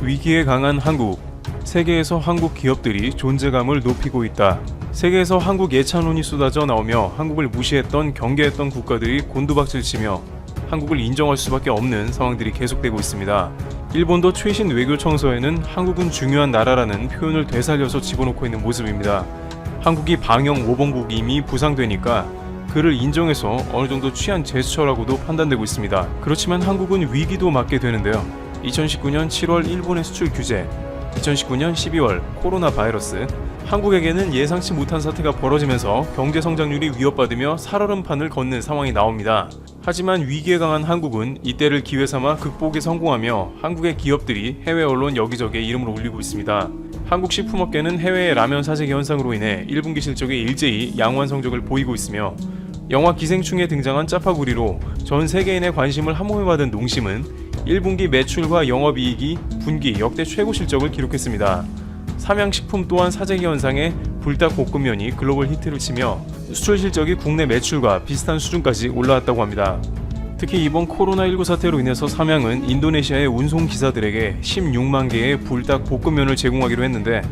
위기에 강한 한국. 세계에서 한국 기업들이 존재감을 높이고 있다. 세계에서 한국 예찬론이 쏟아져 나오며 한국을 무시했던 경계했던 국가들이 곤두박질치며 한국을 인정할 수밖에 없는 상황들이 계속되고 있습니다. 일본도 최신 외교 청서에는 한국은 중요한 나라라는 표현을 되살려서 집어넣고 있는 모습입니다. 한국이 방영 모범국임이 부상되니까 그를 인정해서 어느 정도 취한 제스처라고도 판단되고 있습니다. 그렇지만 한국은 위기도 맞게 되는데요. 2019년 7월 일본의 수출 규제, 2019년 12월 코로나 바이러스, 한국에게는 예상치 못한 사태가 벌어지면서 경제 성장률이 위협받으며 살얼음판을 걷는 상황이 나옵니다. 하지만 위기에 강한 한국은 이때를 기회 삼아 극복에 성공하며 한국의 기업들이 해외 언론 여기저기에 이름을 올리고 있습니다. 한국 식품업계는 해외의 라면 사재기 현상으로 인해 1분기 실적이 일제히 양호한 성적을 보이고 있으며 영화 기생충에 등장한 짜파구리로 전 세계인의 관심을 함호해받은 농심은 1분기 매출과 영업이익이 분기 역대 최고 실적을 기록했습니다. 삼양식품 또한 사재기 현상에 불닭볶음면이 글로벌 히트를 치며 수출 실적이 국내 매출과 비슷한 수준까지 올라왔다고 합니다. 특히 이번 코로나19 사태로 인해서 삼양은 인도네시아의 운송기사들에게 16만 개의 불닭볶음면을 제공하기로 했는데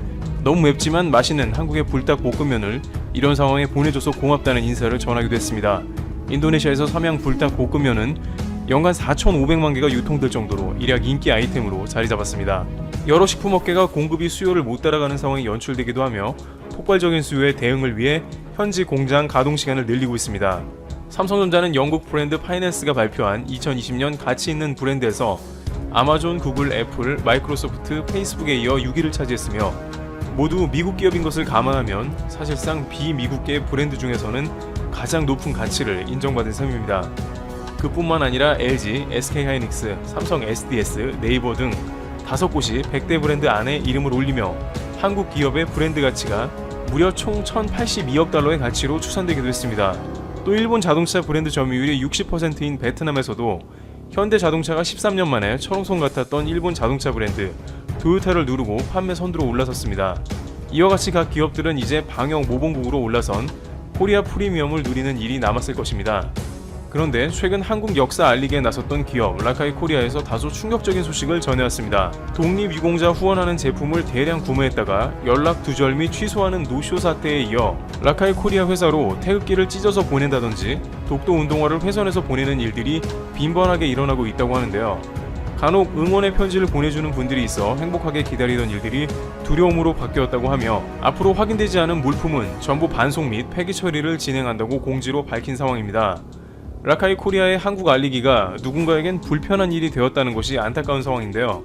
너무 맵지만 맛있는 한국의 불닭볶음면을 이런 상황에 보내줘서 고맙다는 인사를 전하기도 했습니다. 인도네시아에서 삼양 불닭볶음면은 연간 4,500만 개가 유통될 정도로 일약 인기 아이템으로 자리 잡았습니다. 여러 식품업계가 공급이 수요를 못 따라가는 상황이 연출되기도 하며 폭발적인 수요에 대응을 위해 현지 공장 가동 시간을 늘리고 있습니다. 삼성전자는 영국 브랜드 파이낸스가 발표한 2020년 가치 있는 브랜드에서 아마존, 구글, 애플, 마이크로소프트, 페이스북에 이어 6위를 차지했으며 모두 미국 기업인 것을 감안하면 사실상 비미국계 브랜드 중에서는 가장 높은 가치를 인정받은 셈입니다. 그뿐만 아니라 LG, SK하이닉스, 삼성 SDS, 네이버 등 5곳이 100대 브랜드 안에 이름을 올리며 한국 기업의 브랜드 가치가 무려 총 1,082억 달러의 가치로 추산되기도 했습니다. 또 일본 자동차 브랜드 점유율이 60%인 베트남에서도 현대자동차가 13년 만에 철옹성 같았던 일본 자동차 브랜드 토요타를 누르고 판매 선두로 올라섰습니다. 이와 같이 각 기업들은 이제 방영 모범국으로 올라선 코리아 프리미엄을 누리는 일이 남았을 것입니다. 그런데 최근 한국 역사 알리기에 나섰던 기업 라카이 코리아에서 다소 충격적인 소식을 전해왔습니다. 독립유공자 후원하는 제품을 대량 구매했다가 연락 두절 및 취소하는 노쇼 사태에 이어 라카이 코리아 회사로 태극기를 찢어서 보낸다든지 독도 운동화를 훼손해서 보내는 일들이 빈번하게 일어나고 있다고 하는데요. 간혹 응원의 편지를 보내주는 분들이 있어 행복하게 기다리던 일들이 두려움으로 바뀌었다고 하며 앞으로 확인되지 않은 물품은 전부 반송 및 폐기 처리를 진행한다고 공지로 밝힌 상황입니다. 라카이 코리아의 한국 알리기가 누군가에겐 불편한 일이 되었다는 것이 안타까운 상황인데요.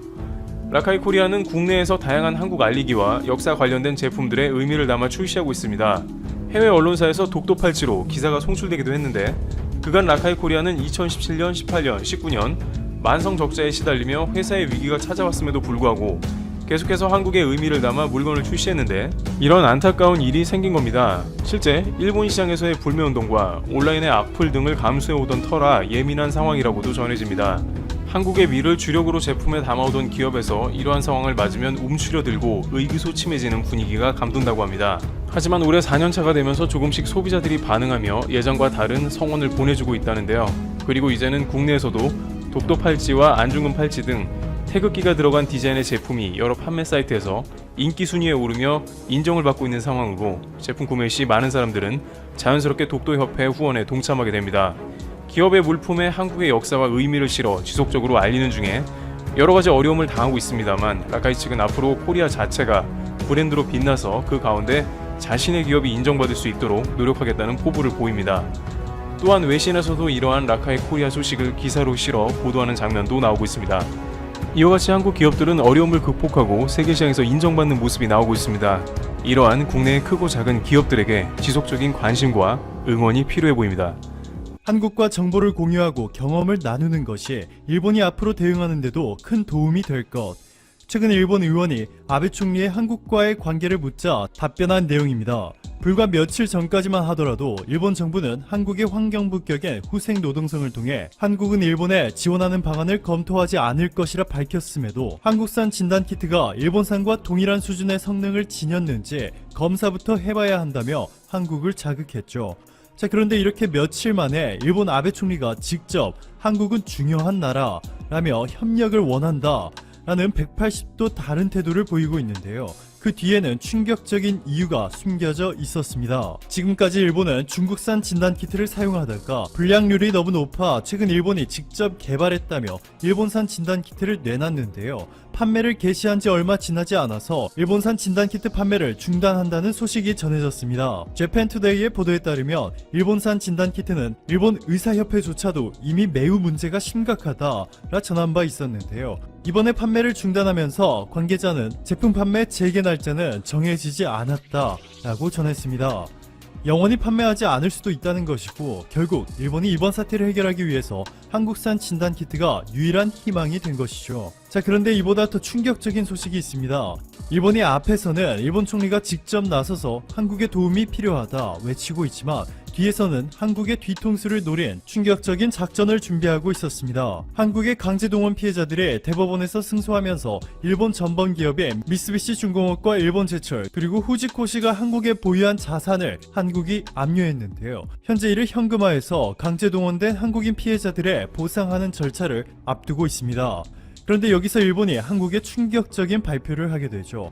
라카이 코리아는 국내에서 다양한 한국 알리기와 역사 관련된 제품들의 의미를 담아 출시하고 있습니다. 해외 언론사에서 독도 팔찌로 기사가 송출되기도 했는데 그간 라카이 코리아는 2017년, 18년, 19년 만성 적자에 시달리며 회사의 위기가 찾아왔음에도 불구하고 계속해서 한국의 의미를 담아 물건을 출시했는데 이런 안타까운 일이 생긴 겁니다. 실제 일본 시장에서의 불매운동과 온라인의 악플 등을 감수해오던 터라 예민한 상황이라고도 전해집니다. 한국의 미를 주력으로 제품에 담아오던 기업에서 이러한 상황을 맞으면 움츠려들고 의기소침해지는 분위기가 감돈다고 합니다. 하지만 올해 4년차가 되면서 조금씩 소비자들이 반응하며 예전과 다른 성원을 보내주고 있다는데요. 그리고 이제는 국내에서도 독도 팔찌와 안중근 팔찌 등 태극기가 들어간 디자인의 제품이 여러 판매 사이트에서 인기 순위에 오르며 인정을 받고 있는 상황으로 제품 구매 시 많은 사람들은 자연스럽게 독도협회 후원에 동참하게 됩니다. 기업의 물품에 한국의 역사와 의미를 실어 지속적으로 알리는 중에 여러 가지 어려움을 당하고 있습니다만 라카이 측은 앞으로 코리아 자체가 브랜드로 빛나서 그 가운데 자신의 기업이 인정받을 수 있도록 노력하겠다는 포부를 보입니다. 또한 외신에서도 이러한 라카이 코리아 소식을 기사로 실어 보도하는 장면도 나오고 있습니다. 이와 같이 한국 기업들은 어려움을 극복하고 세계시장에서 인정받는 모습이 나오고 있습니다. 이러한 국내의 크고 작은 기업들에게 지속적인 관심과 응원이 필요해 보입니다. 한국과 정보를 공유하고 경험을 나누는 것이 일본이 앞으로 대응하는 데도 큰 도움이 될 것. 최근 일본 의원이 아베 총리의 한국과의 관계를 묻자 답변한 내용입니다. 불과 며칠 전까지만 하더라도 일본 정부는 한국의 환경부격의 후생 노동성을 통해 한국은 일본에 지원하는 방안을 검토하지 않을 것이라 밝혔음에도 한국산 진단키트가 일본산과 동일한 수준의 성능을 지녔는지 검사부터 해봐야 한다며 한국을 자극했죠. 자, 그런데 이렇게 며칠 만에 일본 아베 총리가 직접 한국은 중요한 나라라며 협력을 원한다 라는 180도 다른 태도를 보이고 있는데요. 그 뒤에는 충격적인 이유가 숨겨져 있었습니다. 지금까지 일본은 중국산 진단키트를 사용하다가 불량률이 너무 높아 최근 일본이 직접 개발했다며 일본산 진단키트를 내놨는데요. 판매를 개시한 지 얼마 지나지 않아서 일본산 진단키트 판매를 중단한다는 소식이 전해졌습니다. 재팬투데이의 보도에 따르면 일본산 진단키트는 일본 의사협회조차도 이미 매우 문제가 심각하다라 전한 바 있었는데요. 이번에 판매를 중단하면서 관계자는 제품 판매 재개 날짜는 정해지지 않았다라고 전했습니다. 영원히 판매하지 않을 수도 있다는 것이고 결국 일본이 이번 사태를 해결하기 위해서 한국산 진단키트가 유일한 희망이 된 것이죠. 자, 그런데 이보다 더 충격적인 소식이 있습니다. 일본이 앞에서는 일본 총리가 직접 나서서 한국의 도움이 필요하다 외치고 있지만 뒤에서는 한국의 뒤통수를 노린 충격적인 작전을 준비하고 있었습니다. 한국의 강제동원 피해자들의 대법원에서 승소하면서 일본 전범기업인 미쓰비시 중공업과 일본제철 그리고 후지코시가 한국에 보유한 자산을 한국이 압류했는데요. 현재 이를 현금화해서 강제동원된 한국인 피해자들의 보상하는 절차를 앞두고 있습니다. 그런데 여기서 일본이 한국에 충격적인 발표를 하게 되죠.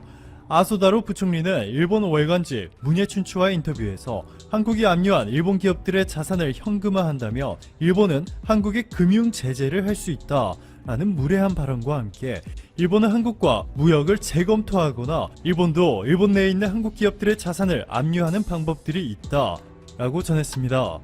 아소다로 부총리는 일본 월간지 문예춘추와의 인터뷰에서 한국이 압류한 일본 기업들의 자산을 현금화한다며 일본은 한국에 금융 제재를 할 수 있다 라는 무례한 발언과 함께 일본은 한국과 무역을 재검토하거나 일본도 일본 내에 있는 한국 기업들의 자산을 압류하는 방법들이 있다 라고 전했습니다.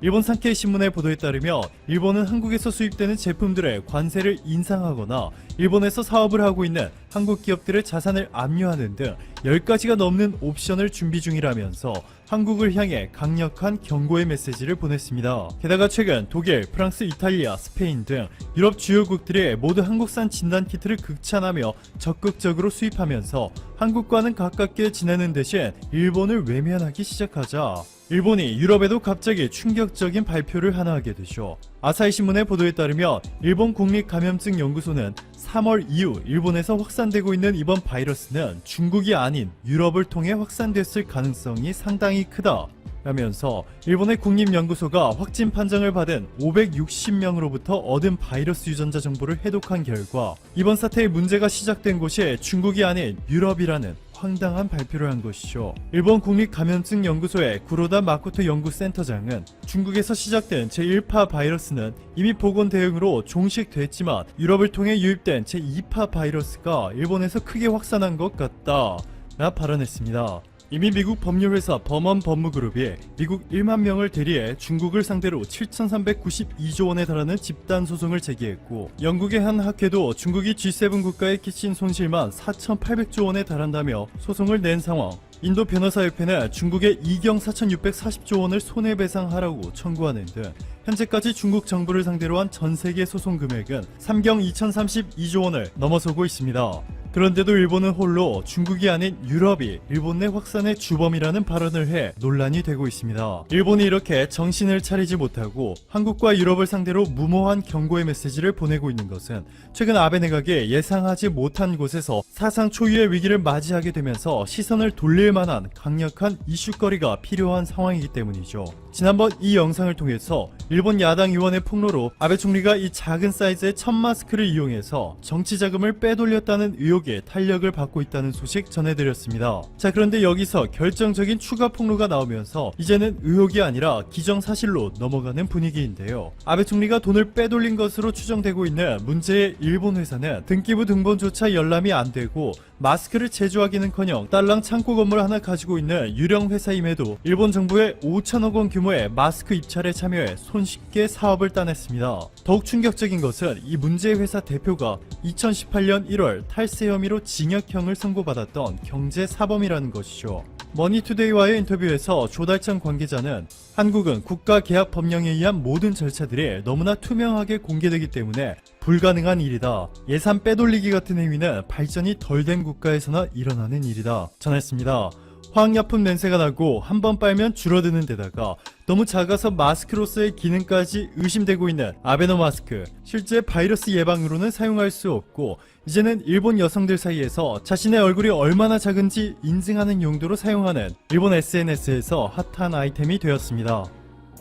일본 산케이 신문의 보도에 따르면 일본은 한국에서 수입되는 제품들의 관세를 인상하거나 일본에서 사업을 하고 있는 한국 기업들의 자산을 압류하는 등 10가지가 넘는 옵션을 준비 중이라면서 한국을 향해 강력한 경고의 메시지를 보냈습니다. 게다가 최근 독일, 프랑스, 이탈리아, 스페인 등 유럽 주요국들이 모두 한국산 진단키트를 극찬하며 적극적으로 수입하면서 한국과는 가깝게 지내는 대신 일본을 외면하기 시작하자 일본이 유럽에도 갑자기 충격적인 발표를 하나 하게 되죠. 아사히 신문의 보도에 따르면 일본 국립감염증연구소는 3월 이후 일본에서 확산되고 있는 이번 바이러스는 중국이 아닌 유럽을 통해 확산됐을 가능성이 상당히 크다 라면서 일본의 국립연구소가 확진 판정을 받은 560명으로부터 얻은 바이러스 유전자 정보를 해독한 결과 이번 사태의 문제가 시작된 곳이 중국이 아닌 유럽이라는 황당한 발표를 한 것이죠. 일본 국립감염증연구소의 구로다 마코토 연구센터장은 중국에서 시작된 제1파 바이러스는 이미 보건 대응으로 종식됐지만 유럽을 통해 유입된 제2파 바이러스가 일본에서 크게 확산한 것 같다 라 발언했습니다. 이미 미국 법률회사 범원 법무그룹이 미국 1만 명을 대리해 중국을 상대로 7,392조 원에 달하는 집단소송을 제기했고 영국의 한 학회도 중국이 G7 국가에 끼친 손실만 4,800조 원에 달한다며 소송을 낸 상황. 인도 변호사협회는 중국에 2경 4,640조 원을 손해배상하라고 청구하는 등 현재까지 중국 정부를 상대로 한 전세계 소송 금액은 3경 2,032조 원을 넘어서고 있습니다. 그런데도 일본은 홀로 중국이 아닌 유럽이 일본 내 확산의 주범이라는 발언을 해 논란이 되고 있습니다. 일본이 이렇게 정신을 차리지 못하고 한국과 유럽을 상대로 무모한 경고의 메시지를 보내고 있는 것은 최근 아베 내각이 예상하지 못한 곳에서 사상 초유의 위기를 맞이하게 되면서 시선을 돌릴 만한 강력한 이슈거리가 필요한 상황이기 때문이죠. 지난번 이 영상을 통해서 일본 야당 의원의 폭로로 아베 총리가 이 작은 사이즈의 천 마스크를 이용해서 정치 자금을 빼돌렸다는 의혹에 탄력을 받고 있다는 소식 전해드렸습니다. 자, 그런데 여기서 결정적인 추가 폭로가 나오면서 이제는 의혹이 아니라 기정사실로 넘어가는 분위기인데요. 아베 총리가 돈을 빼돌린 것으로 추정되고 있는 문제의 일본 회사는 등기부 등본조차 열람이 안 되고 마스크를 제조하기는커녕 딸랑 창고 건물 하나 가지고 있는 유령 회사임에도 일본 정부의 5천억 원 규모의 마스크 입찰에 참여해 손쉽게 사업을 따냈습니다. 더욱 충격적인 것은 이 문제의 회사 대표가 2018년 1월 탈세 혐의로 징역형을 선고받았던 경제사범이라는 것이죠. 머니투데이와의 인터뷰에서 조달청 관계자는 한국은 국가계약법령에 의한 모든 절차들이 너무나 투명하게 공개되기 때문에 불가능한 일이다. 예산 빼돌리기 같은 행위는 발전이 덜 된 국가에서나 일어나는 일이다 전했습니다. 화학약품 냄새가 나고 한 번 빨면 줄어드는 데다가 너무 작아서 마스크로서의 기능까지 의심되고 있는 아베노 마스크. 실제 바이러스 예방으로는 사용할 수 없고 이제는 일본 여성들 사이에서 자신의 얼굴이 얼마나 작은지 인증하는 용도로 사용하는 일본 SNS에서 핫한 아이템이 되었습니다.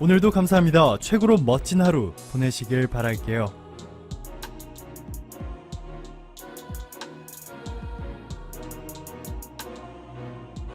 오늘도 감사합니다. 최고로 멋진 하루 보내시길 바랄게요.